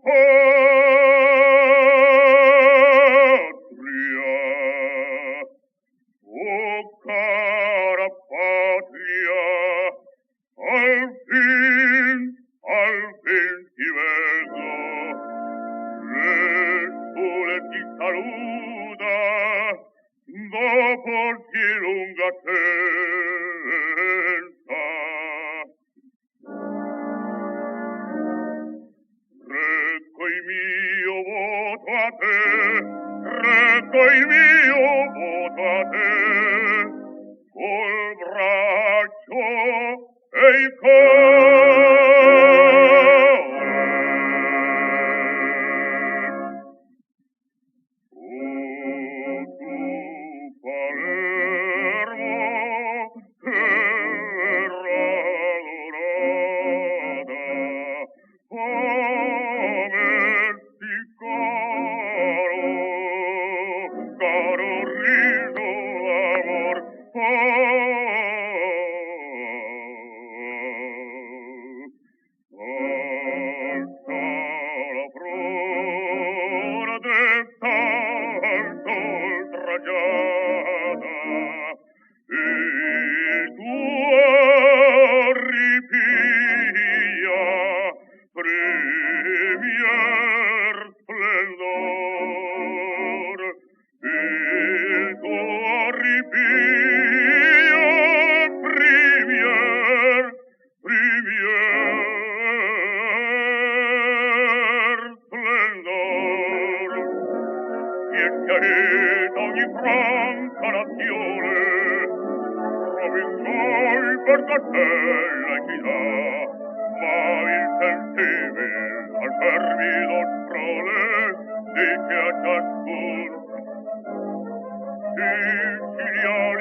patria, oh cara patria, al fin ti vedo, il sole ti saluta, dopo di lunga assenza. Recco il mio voto a te, recco il mio voto a te, col braccio e il cuore. O tu Palermo, terra adorata, averti caro riso d'amor, alza la fronte tanto oltraggiata, il tuo ripiglia premier splendor, il tuo ripiglia premier splendor, e chiarita ogni franca nazione, trovi il sol per cartella e ci dà, ma il sensibil al fervido prole dice a ciascun siciliano